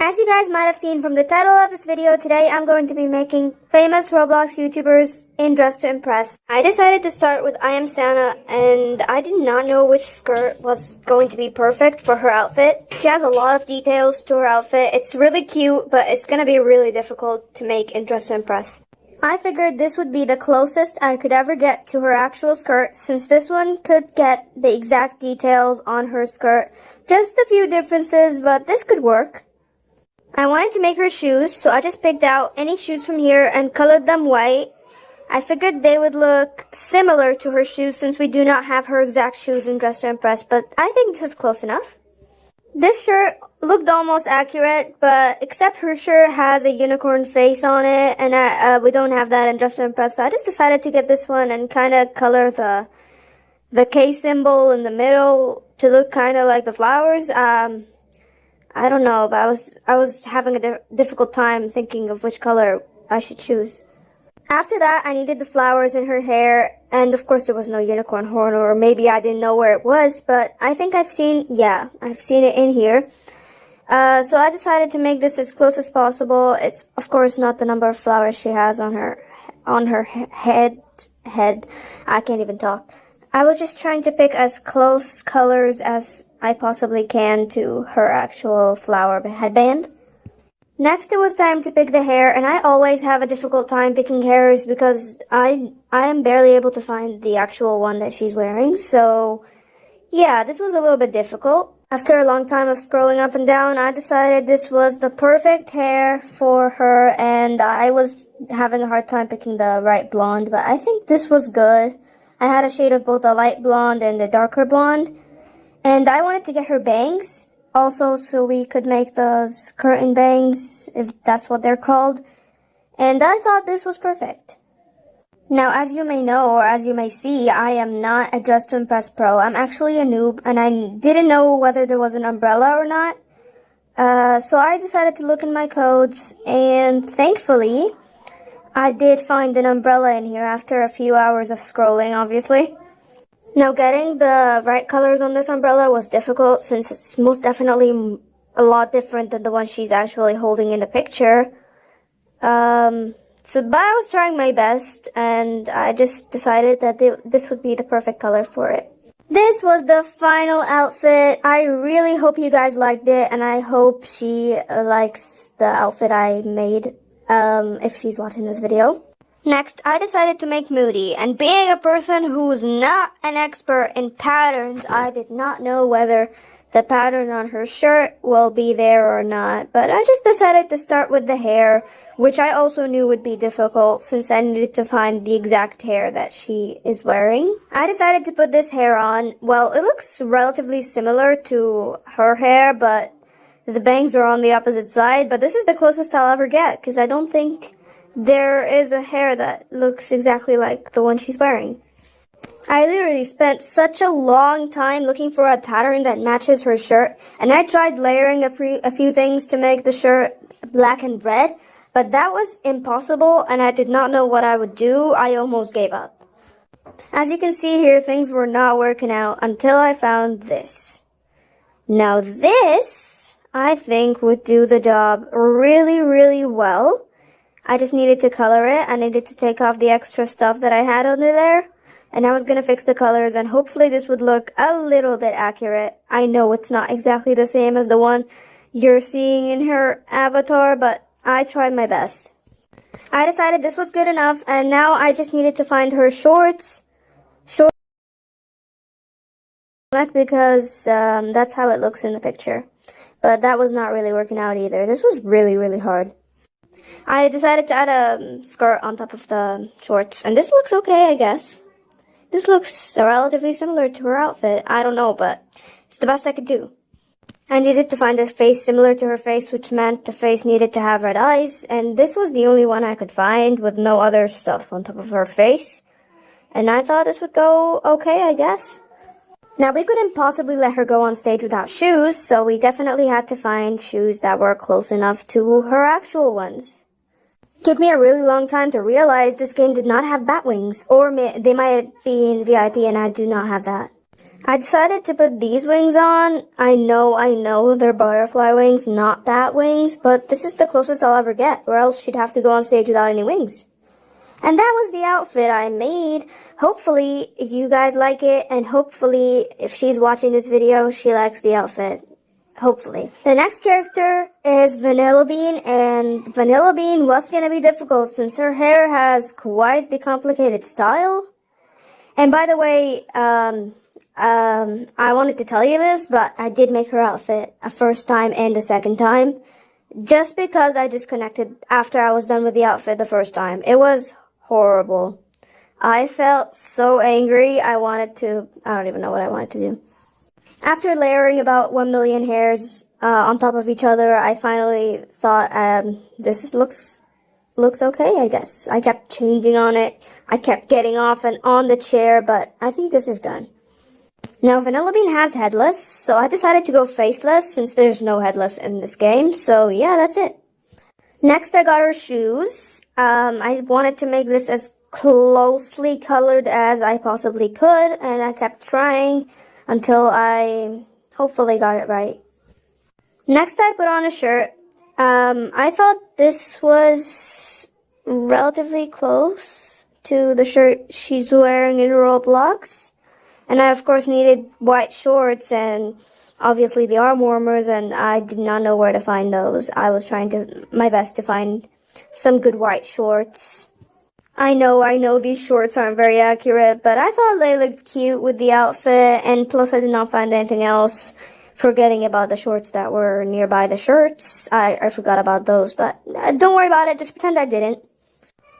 As you guys might have seen from the title of this video, today I'm going to be making famous Roblox YouTubers in Dress to Impress. I decided to start with iamsanna, and I did not know which skirt was going to be perfect for her outfit. She has a lot of details to her outfit. It's really cute, but it's going to be really difficult to make in Dress to Impress. I figured this would be the closest I could ever get to her actual skirt, since this one could get the exact details on her skirt. Just a few differences, but this could work. I wanted to make her shoes, so I just picked out any shoes from here and colored them white. I figured they would look similar to her shoes since we do not have her exact shoes in Dress to Impress, but I think this is close enough. This shirt looked almost accurate, but except her shirt has a unicorn face on it, and we don't have that in Dress to Impress, so I just decided to get this one and kind of color the K symbol in the middle to look kind of like the flowers. I don't know, but I was having a difficult time thinking of which color I should choose. After that, I needed the flowers in her hair, and of course there was no unicorn horn, or maybe I didn't know where it was, but I think I've seen it in here. So I decided to make this as close as possible. It's of course not the number of flowers she has on her head. I can't even talk. I was just trying to pick as close colors as I possibly can to her actual flower headband. Next, it was time to pick the hair, and I always have a difficult time picking hairs because I am barely able to find the actual one that she's wearing. So yeah, this was a little bit difficult. After a long time of scrolling up and down, I decided this was the perfect hair for her, and I was having a hard time picking the right blonde, but I think this was good. I had a shade of both a light blonde and a darker blonde. And I wanted to get her bangs, also so we could make those curtain bangs, if that's what they're called. And I thought this was perfect. Now, as you may know, or as you may see, I am not a Dress to Impress pro. I'm actually a noob, and I didn't know whether there was an umbrella or not. So I decided to look in my codes, and thankfully, I did find an umbrella in here after a few hours of scrolling, obviously. Now, getting the right colors on this umbrella was difficult since it's most definitely a lot different than the one she's actually holding in the picture. But I was trying my best, and I just decided that this would be the perfect color for it. This was the final outfit. I really hope you guys liked it, and I hope she likes the outfit I made, if she's watching this video. Next, I decided to make Moody, and being a person who's not an expert in patterns, I did not know whether the pattern on her shirt will be there or not, but I just decided to start with the hair, which I also knew would be difficult since I needed to find the exact hair that she is wearing. I decided to put this hair on. Well, it looks relatively similar to her hair, but the bangs are on the opposite side, but this is the closest I'll ever get, because I don't think there is a hair that looks exactly like the one she's wearing. I literally spent such a long time looking for a pattern that matches her shirt, and I tried layering a few things to make the shirt black and red, but that was impossible, and I did not know what I would do. I almost gave up. As you can see here, things were not working out until I found this. Now this, I think, would do the job really, really well. I just needed to color it. I needed to take off the extra stuff that I had under there. And I was going to fix the colors, and hopefully this would look a little bit accurate. I know it's not exactly the same as the one you're seeing in her avatar, but I tried my best. I decided this was good enough, and now I just needed to find her shorts. Because that's how it looks in the picture. But that was not really working out either. This was really, really hard. I decided to add a skirt on top of the shorts, and this looks okay, I guess. This looks relatively similar to her outfit. I don't know, but it's the best I could do. I needed to find a face similar to her face, which meant the face needed to have red eyes, and this was the only one I could find with no other stuff on top of her face. And I thought this would go okay, I guess. Now, we couldn't possibly let her go on stage without shoes, so we definitely had to find shoes that were close enough to her actual ones. It took me a really long time to realize this game did not have bat wings, or they might be in VIP and I do not have that. I decided to put these wings on. I know, they're butterfly wings, not bat wings, but this is the closest I'll ever get, or else she'd have to go on stage without any wings. And that was the outfit I made. Hopefully you guys like it, and hopefully if she's watching this video, she likes the outfit. Hopefully. The next character is VanilBean, and VanilBean was gonna be difficult since her hair has quite the complicated style. And by the way, I wanted to tell you this, but I did make her outfit a first time and a second time, just because I disconnected after I was done with the outfit the first time. It was horrible. I felt so angry. I don't even know what I wanted to do. After layering about 1 million hairs on top of each other, I finally thought, this looks okay, I guess. I kept changing on it. I kept getting off and on the chair, but I think this is done. Now, VanilBean has headless, so I decided to go faceless since there's no headless in this game. So yeah, that's it. Next, I got her shoes. I wanted to make this as closely colored as I possibly could, and I kept trying until I hopefully got it right. Next, I put on a shirt. I thought this was relatively close to the shirt she's wearing in Roblox. And I, of course, needed white shorts and obviously the arm warmers, and I did not know where to find those. I was trying my best to find some good white shorts. I know these shorts aren't very accurate, but I thought they looked cute with the outfit, and plus I did not find anything else, forgetting about the shorts that were nearby the shirts. I forgot about those, but don't worry about it, just pretend I didn't.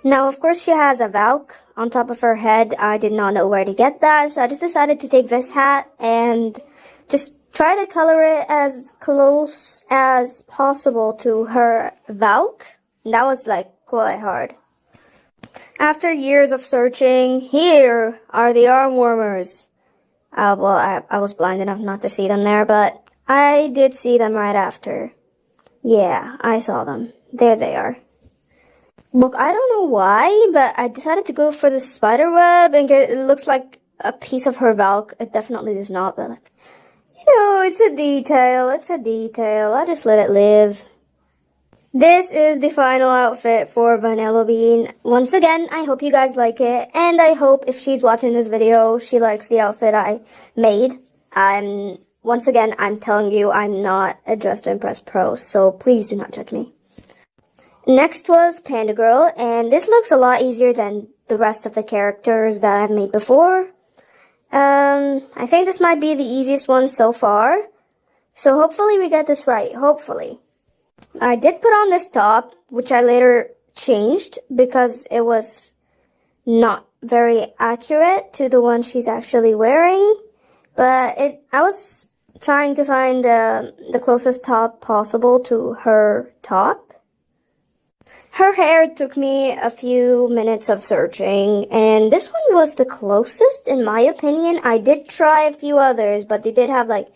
Now, of course, she has a valk on top of her head. I did not know where to get that, so I just decided to take this hat and just try to color it as close as possible to her valk. And that was, like, quite hard. After years of searching, here are the arm warmers. Well, I was blind enough not to see them there, but I did see them right after. Yeah, I saw them. There they are. Look, I don't know why, but I decided to go for the spider web and it looks like a piece of her valk. It definitely does not, but like, it's a detail. It's a detail. I just let it live. This is the final outfit for VanilBean. Once again, I hope you guys like it, and I hope if she's watching this video, she likes the outfit I made. Once again, I'm telling you, I'm not a Dress to Impress pro, so please do not judge me. Next was Pandagirl, and this looks a lot easier than the rest of the characters that I've made before. I think this might be the easiest one so far, so hopefully we get this right, hopefully. I did put on this top, which I later changed because it was not very accurate to the one she's actually wearing, but I was trying to find the closest top possible to her top. Her hair took me a few minutes of searching, and this one was the closest, in my opinion. I did try a few others, but they did have, like,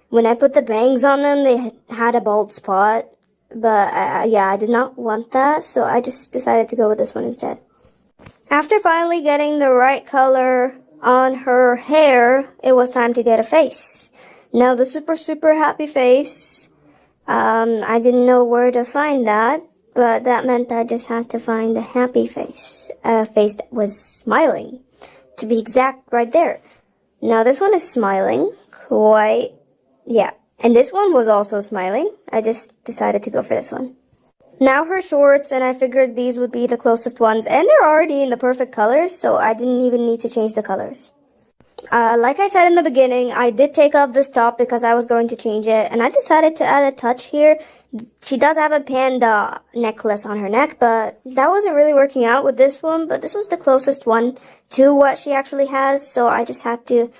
when I put the bangs on them, they had a bald spot. But, yeah, I did not want that, so I just decided to go with this one instead. After finally getting the right color on her hair, it was time to get a face. Now, the super happy face, I didn't know where to find that. But that meant I just had to find a happy face. A face that was smiling. To be exact, right there. Now this one is smiling. Yeah. And this one was also smiling. I just decided to go for this one. Now her shorts, and I figured these would be the closest ones. And they're already in the perfect colors, so I didn't even need to change the colors. Like I said in the beginning, I did take off this top because I was going to change it. And I decided to add a touch here. She does have a panda necklace on her neck, but that wasn't really working out with this one. But this was the closest one to what she actually has, so I just had to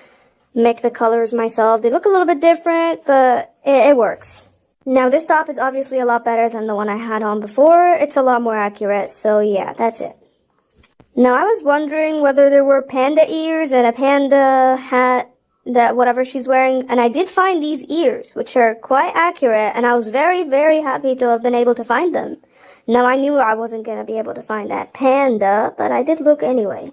make the colors myself. They look a little bit different, but it works. Now this top is obviously a lot better than the one I had on before. It's a lot more accurate, so yeah, that's it. Now I was wondering whether there were panda ears and a panda hat, that whatever she's wearing, and I did find these ears, which are quite accurate, and I was very happy to have been able to find them. Now I knew I wasn't going to be able to find that panda, but I did look anyway.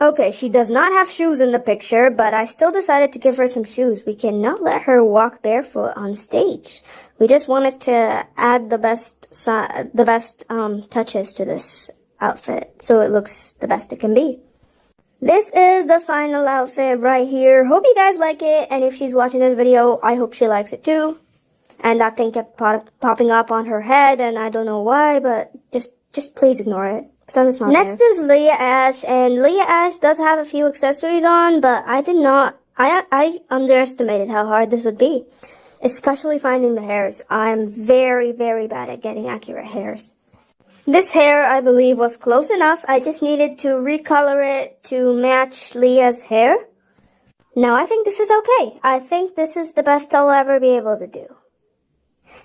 Okay, she does not have shoes in the picture, but I still decided to give her some shoes. We cannot let her walk barefoot on stage. We just wanted to add the best touches to this outfit, so it looks the best it can be. This is the final outfit right here. Hope you guys like it, and if she's watching this video, I hope she likes it too. And that thing kept popping up on her head, and I don't know why, but just please ignore it. Next is Leahashe, and Leahashe does have a few accessories on, but I underestimated how hard this would be, especially finding the hairs. I'm very, very bad at getting accurate hairs. This hair, I believe, was close enough. I just needed to recolor it to match Leah's hair. Now, I think this is okay. I think this is the best I'll ever be able to do.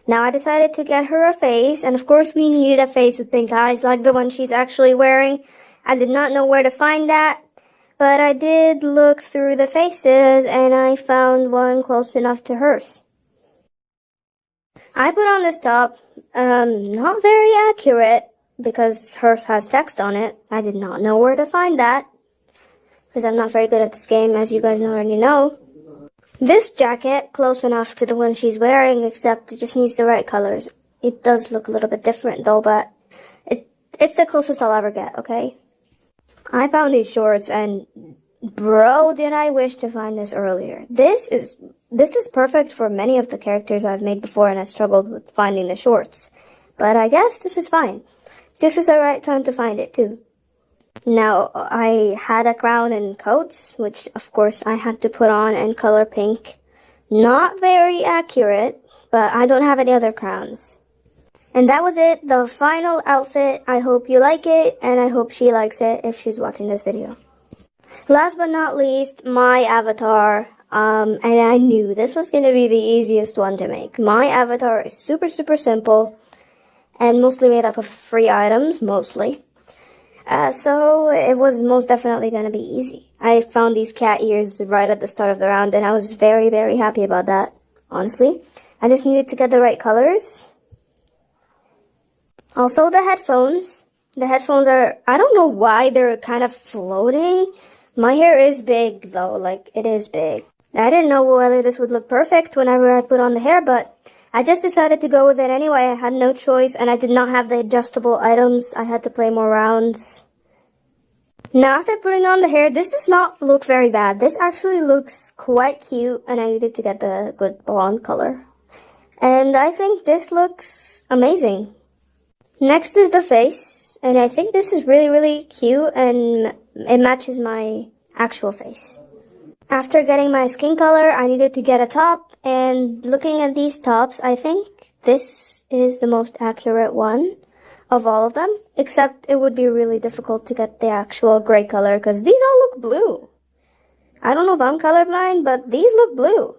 Now, I decided to get her a face, and of course we needed a face with pink eyes like the one she's actually wearing. I did not know where to find that, but I did look through the faces, and I found one close enough to hers. I put on this top, not very accurate, because hers has text on it. I did not know where to find that, because I'm not very good at this game, as you guys already know. This jacket, close enough to the one she's wearing, except it just needs the right colors. It does look a little bit different though, but it's the closest I'll ever get, okay? I found these shorts, and bro, did I wish to find this earlier. This is perfect for many of the characters I've made before, and I struggled with finding the shorts. But I guess this is fine. This is the right time to find it too. Now, I had a crown and coats, which of course I had to put on and color pink. Not very accurate, but I don't have any other crowns. And that was it, the final outfit. I hope you like it, and I hope she likes it if she's watching this video. Last but not least, my avatar. And I knew this was going to be the easiest one to make. My avatar is super, super simple, and mostly made up of free items, mostly. So it was most definitely going to be easy. I found these cat ears right at the start of the round, and I was very, very happy about that, honestly. I just needed to get the right colors. Also, the headphones. The headphones are, I don't know why they're kind of floating. My hair is big, though, like, it is big. I didn't know whether this would look perfect whenever I put on the hair, but I just decided to go with it anyway. I had no choice, and I did not have the adjustable items. I had to play more rounds. Now, after putting on the hair, this does not look very bad. This actually looks quite cute, and I needed to get the good blonde color. And I think this looks amazing. Next is the face, and I think this is really, really cute, and it matches my actual face. After getting my skin color, I needed to get a top, and looking at these tops, I think this is the most accurate one of all of them, except it would be really difficult to get the actual gray color, because these all look blue. I don't know if I'm colorblind, but these look blue.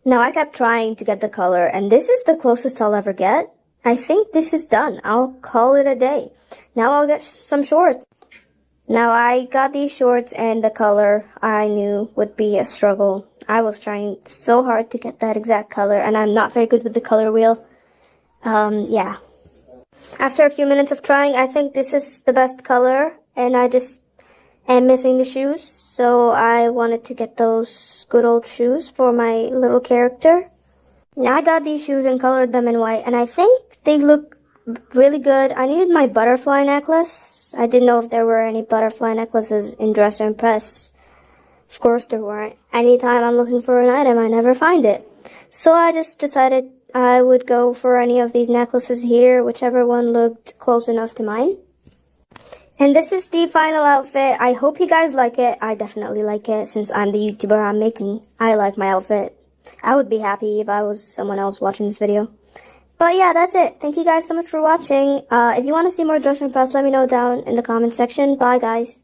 Now, I kept trying to get the color, and this is the closest I'll ever get. I think this is done. I'll call it a day. Now I'll get some shorts. Now, I got these shorts, and the color I knew would be a struggle. I was trying so hard to get that exact color, and I'm not very good with the color wheel. Yeah. After a few minutes of trying, I think this is the best color, and I just am missing the shoes, so I wanted to get those good old shoes for my little character. Now, I got these shoes and colored them in white, and I think they look really good. I needed my butterfly necklace. I didn't know if there were any butterfly necklaces in Dress to Impress. Of course there weren't. Anytime I'm looking for an item, I never find it. So I just decided I would go for any of these necklaces here, whichever one looked close enough to mine. And this is the final outfit. I hope you guys like it. I definitely like it since I'm the YouTuber I'm making. I like my outfit. I would be happy if I was someone else watching this video. But yeah, that's it. Thank you guys so much for watching. If you want to see more Dress to Impress, let me know down in the comment section. Bye, guys.